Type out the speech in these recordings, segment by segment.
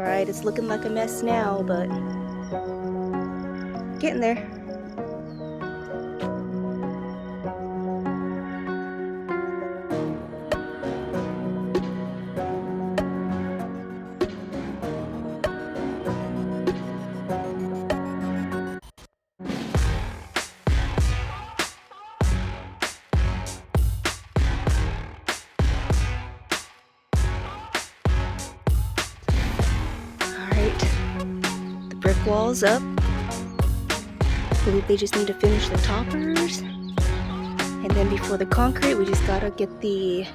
Alright, it's looking like a mess now, but getting there. Brick walls up. I believe they just need to finish the toppers. And then before the concrete, we just gotta get the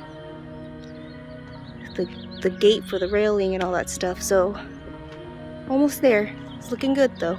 gate for the railing and all that stuff. So almost there. It's looking good though.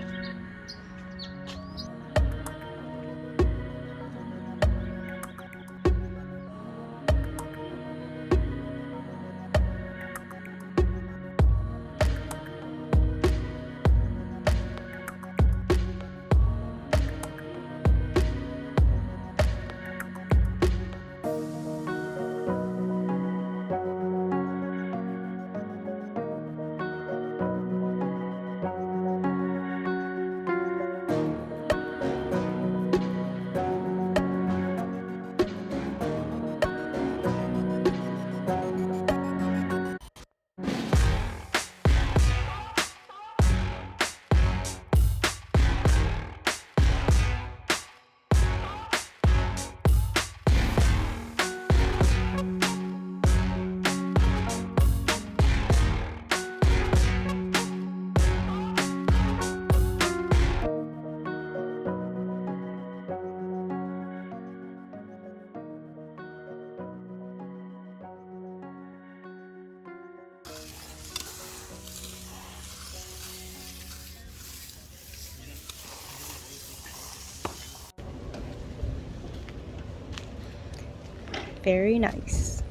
Very nice.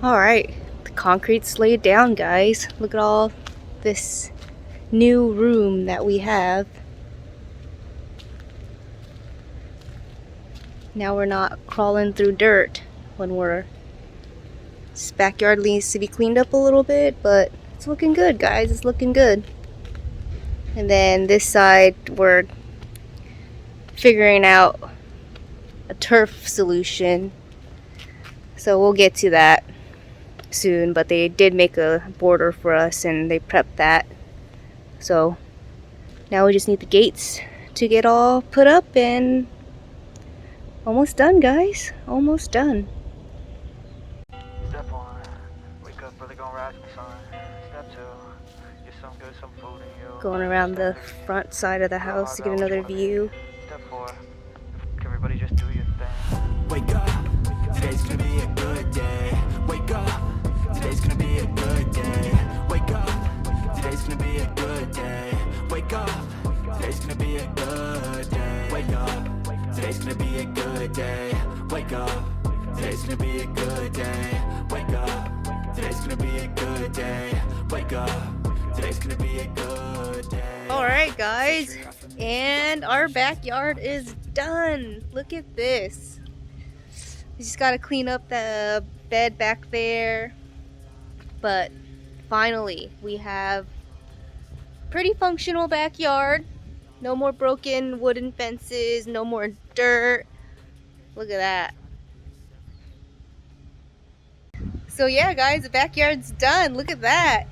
Alright, the concrete's laid down, guys. Look at all this new room that we have. Now we're not crawling through dirt when this backyard needs to be cleaned up a little bit, but it's looking good, guys. It's looking good. And then this side, we're figuring out a turf solution. So we'll get to that soon, but they did make a border for us and they prepped that. So now we just need the gates to get all put up and almost done, guys. Almost done. Step 1, wake up early, gonna rise in the sun. Step 2, get some good, some food in you. Going around the front side of the house to get another view. Step 4, everybody just do your thing. Wake up, today's gonna be a good day. Wake up, today's gonna be a good day. Wake up, today's gonna be a good day. Wake up, today's gonna be a good day. Wake up, today's gonna be a good day. Wake up, today's gonna be a good day. Wake up, today's gonna be a good day. Wake up, today's gonna be a good day. Alright, guys, and our backyard is done. Look at this. We just gotta clean up the bed back there, but finally we have pretty functional backyard. No more broken wooden fences, no more dirt. Look at that. So yeah, guys, the backyard's done. Look at that.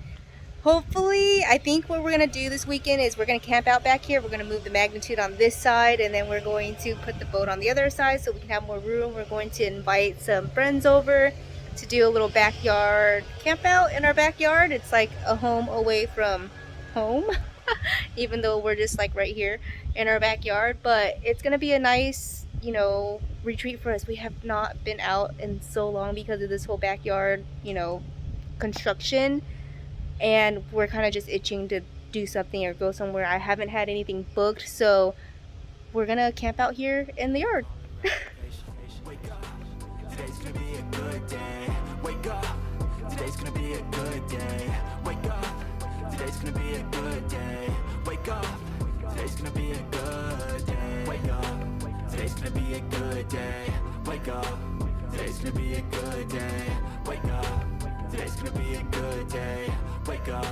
Hopefully, I think what we're gonna do this weekend is we're gonna camp out back here. We're gonna move the magnitude on this side, and then we're going to put the boat on the other side so we can have more room. We're going to invite some friends over to do a little backyard camp out in our backyard. It's like a home away from home, even though we're just like right here in our backyard. But it's gonna be a nice, you know, retreat for us. We have not been out in so long because of this whole backyard, you know, construction. And we're kind of just itching to do something or go somewhere. I haven't had anything booked, so we're gonna camp out here in the yard. Wake up, today's gonna be a good day. Wake up, today's gonna be a good day. Wake up, today's gonna be a good day. Wake up, today's gonna be a good day. Wake up, today's gonna be a good day. Wake up, today's gonna be a good day. Wake up, today's gonna be a good day. Wake up,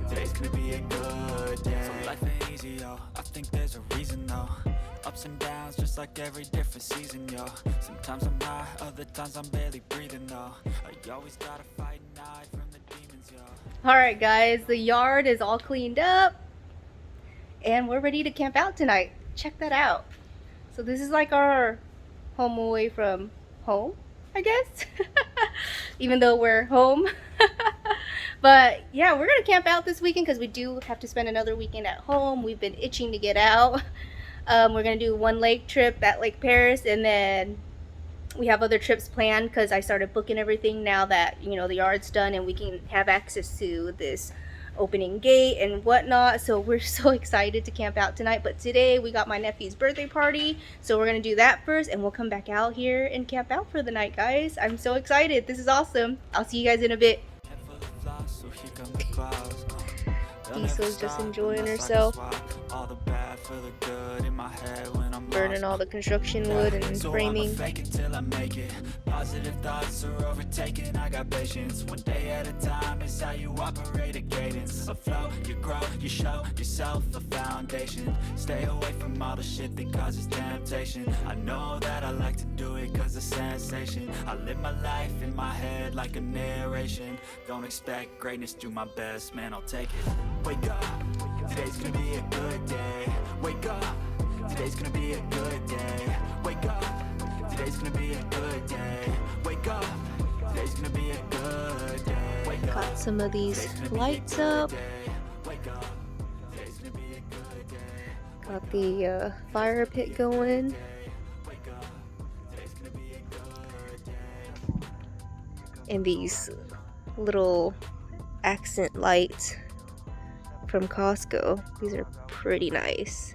today's gonna be a good day. So life ain't easy, yo, I think there's a reason though. Ups and downs, just like every different season, yo. Sometimes I'm high, other times I'm barely breathing, though. I always gotta fight and hide from the demons, yo. Alright guys, the yard is all cleaned up and we're ready to camp out tonight. Check that out. So this is like our home away from home, I guess. Even though we're home. But yeah, we're gonna camp out this weekend because we do have to spend another weekend at home. We've been itching to get out. We're gonna do one lake trip at Lake Paris, and then we have other trips planned because I started booking everything now that, you know, the yard's done and we can have access to this opening gate and whatnot. So we're so excited to camp out tonight. But today we got my nephew's birthday party, so we're gonna do that first and we'll come back out here and camp out for the night, guys. I'm so excited. This is awesome. I'll see you guys in a bit. Diesel's just enjoying herself, burning all the construction wood and framing. Positive thoughts are overtaken, I got patience. One day at a time is how you operate a cadence. Afloat, you grow, you show yourself a foundation. Stay away from all the shit that causes temptation. I know that I like to do it cause of sensation. I live my life in my head like a narration. Don't expect greatness, do my best, man, I'll take it. Wake up, today's gonna be a good day. Wake up, today's gonna be a good day. Wake up, today's gonna be a good day. Wake up, today's gonna be a good day. Wake up, got some of these lights up. Wake up, today's gonna be a good day. Got the fire pit going. Wake up, today's gonna be a good day. And these little accent lights from Costco. These are pretty nice.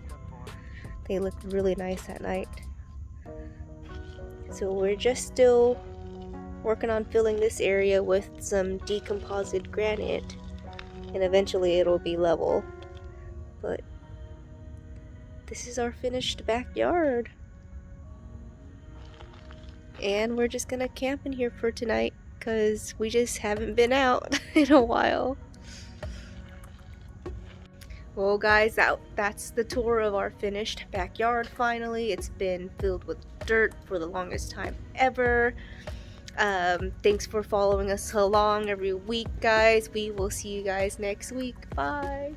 They look really nice at night. So we're just still working on filling this area with some decomposite granite, and eventually it'll be level. But this is our finished backyard. And we're just gonna camp in here for tonight because we just haven't been out in a while. Well guys, that's the tour of our finished backyard finally. It's been filled with dirt for the longest time ever. Thanks for following us along every week, guys. We will see you guys next week. Bye.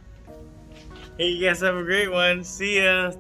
Hey, you guys have a great one. See ya.